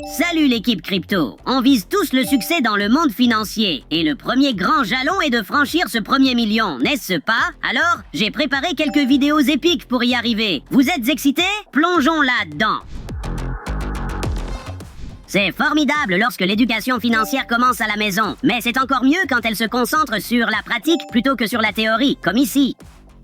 Salut l'équipe crypto. On vise tous le succès dans le monde financier. Et le premier grand jalon est de franchir ce premier million, n'est-ce pas? Alors, j'ai préparé quelques vidéos épiques pour y arriver. Vous êtes excités? Plongeons là-dedans. C'est formidable lorsque l'éducation financière commence à la maison, mais c'est encore mieux quand elle se concentre sur la pratique plutôt que sur la théorie, comme ici.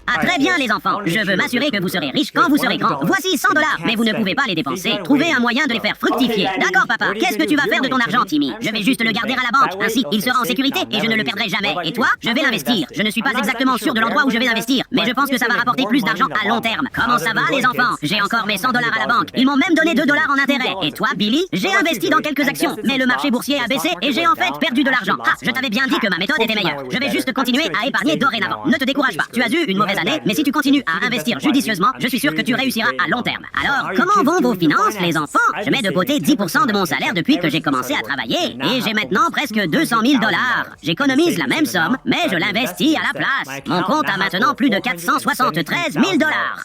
Ah très bien les enfants, je veux m'assurer que vous serez riches quand vous serez grands. Voici 100 $, mais vous ne pouvez pas les dépenser. Trouvez un moyen de les faire fructifier. D'accord papa, qu'est-ce que tu vas faire de ton argent Timmy? Je vais juste le garder à la banque, ainsi il sera en sécurité et je ne le perdrai jamais. Et toi? Je vais l'investir. Je ne suis pas exactement sûr de l'endroit où je vais investir, mais je pense que ça va rapporter plus d'argent à long terme. Comment ça va les enfants? J'ai encore mes 100 $ à la banque. Ils m'ont même donné 2 $ en intérêt. Et toi Billy? J'ai investi dans quelques actions, mais le marché boursier a baissé et j'ai en fait perdu de l'argent. Ah, je t'avais bien dit que ma méthode était meilleure. Je vais juste continuer à épargner dorénavant. Ne te décourage pas. Tu as eu une mauvaise année, mais si tu continues à investir judicieusement, je suis sûr que tu réussiras à long terme. Alors, comment vont vos finances, les enfants? Je mets de côté 10% de mon salaire depuis que j'ai commencé à travailler et j'ai maintenant presque 200 000 $. J'économise la même somme, mais je l'investis à la place. Mon compte a maintenant plus de 473 000 $.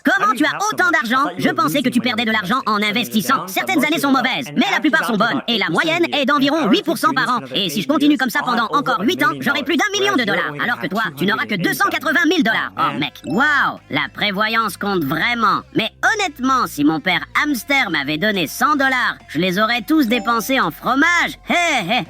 Comment tu as autant d'argent? Je pensais que tu perdais de l'argent en investissant. Certaines années sont mauvaises, mais la plupart sont bonnes et la moyenne est d'environ 8% par an. Et si je continue comme ça pendant encore 8 ans, j'aurai plus d'1 million de $. Alors que toi, tu n'auras que 280 000 $. Oh mec, waouh! La prévoyance compte vraiment. Mais honnêtement, si mon père Hamster m'avait donné 100 $, je les aurais tous dépensés en fromage. Hé hé.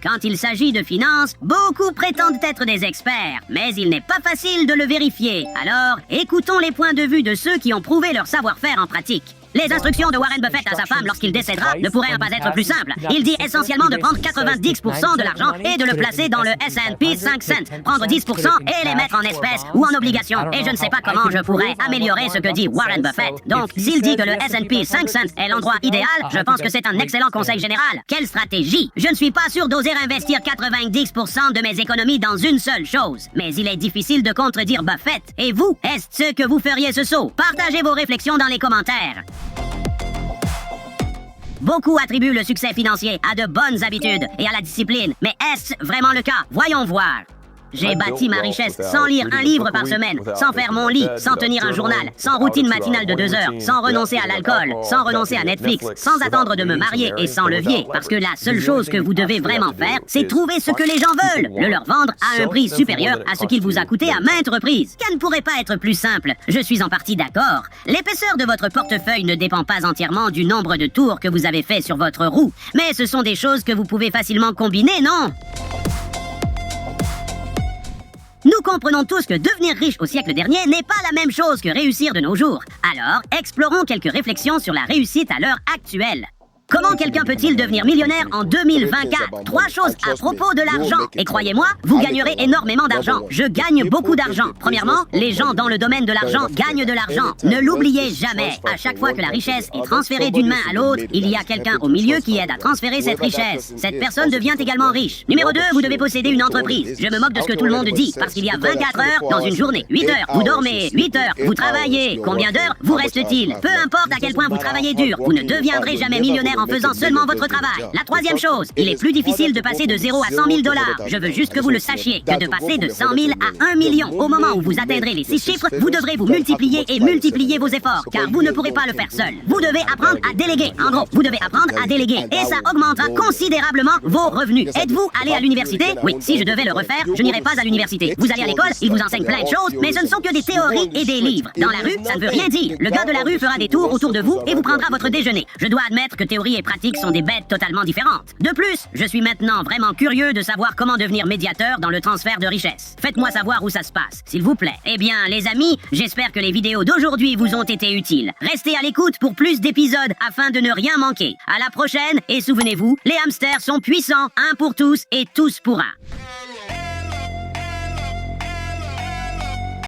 Quand il s'agit de finances, beaucoup prétendent être des experts, mais il n'est pas facile de le vérifier. Alors, écoutons les points de vue de ceux qui ont prouvé leur savoir-faire en pratique. Les instructions de Warren Buffett à sa femme lorsqu'il décédera ne pourraient pas être plus simples. Il dit essentiellement de prendre 90% de l'argent et de le placer dans le S&P 500, prendre 10% et les mettre en espèces ou en obligations. Et je ne sais pas comment je pourrais améliorer ce que dit Warren Buffett. Donc, s'il dit que le S&P 500 est l'endroit idéal, je pense que c'est un excellent conseil général. Quelle stratégie? Je ne suis pas sûr d'oser investir 90% de mes économies dans une seule chose. Mais il est difficile de contredire Buffett. Et vous, est-ce que vous feriez ce saut? Partagez vos réflexions dans les commentaires. Beaucoup attribuent le succès financier à de bonnes habitudes et à la discipline. Mais est-ce vraiment le cas? Voyons voir. J'ai bâti ma richesse sans lire un livre par semaine, sans faire mon lit, sans tenir un journal, sans routine matinale de 2 heures, sans renoncer à l'alcool, sans renoncer à Netflix, sans attendre de me marier et sans levier. Parce que la seule chose que vous devez vraiment faire, c'est trouver ce que les gens veulent, le leur vendre à un prix supérieur à ce qu'il vous a coûté à maintes reprises. Ça ne pourrait pas être plus simple. Je suis en partie d'accord. L'épaisseur de votre portefeuille ne dépend pas entièrement du nombre de tours que vous avez fait sur votre roue. Mais ce sont des choses que vous pouvez facilement combiner, non? Nous comprenons tous que devenir riche au siècle dernier n'est pas la même chose que réussir de nos jours. Alors, explorons quelques réflexions sur la réussite à l'heure actuelle. Comment quelqu'un peut-il devenir millionnaire en 2024? 3 choses à propos de l'argent. Et croyez-moi, vous gagnerez énormément d'argent. Je gagne beaucoup d'argent. Premièrement, les gens dans le domaine de l'argent gagnent de l'argent. Ne l'oubliez jamais. À chaque fois que la richesse est transférée d'une main à l'autre, il y a quelqu'un au milieu qui aide à transférer cette richesse. Cette personne devient également riche. Numéro 2, vous devez posséder une entreprise. Je me moque de ce que tout le monde dit, parce qu'il y a 24 heures dans une journée. 8 heures, vous dormez. 8 heures, vous travaillez. Combien d'heures vous reste-t-il? Peu importe à quel point vous travaillez dur, vous ne deviendrez jamais millionnaire en faisant seulement votre travail. La troisième chose, il est plus difficile de passer de 0 à 100 000 $. Je veux juste que vous le sachiez, que de passer de 100 000 à 1 million, au moment où vous atteindrez les 6 chiffres, vous devrez vous multiplier et multiplier vos efforts, car vous ne pourrez pas le faire seul. Vous devez apprendre à déléguer. En gros, vous devez apprendre à déléguer, et ça augmentera considérablement vos revenus. Êtes-vous allé à l'université? Oui, si je devais le refaire, je n'irais pas à l'université. Vous allez à l'école, ils vous enseignent plein de choses, mais ce ne sont que des théories et des livres. Dans la rue, ça ne veut rien dire. Le gars de la rue fera des tours autour de vous et vous prendra votre déjeuner. Je dois admettre que théorie et pratique sont des bêtes totalement différentes. De plus, je suis maintenant vraiment curieux de savoir comment devenir médiateur dans le transfert de richesse. Faites-moi savoir où ça se passe, s'il vous plaît. Eh bien, les amis, j'espère que les vidéos d'aujourd'hui vous ont été utiles. Restez à l'écoute pour plus d'épisodes afin de ne rien manquer. À la prochaine et souvenez-vous, les hamsters sont puissants, un pour tous et tous pour un.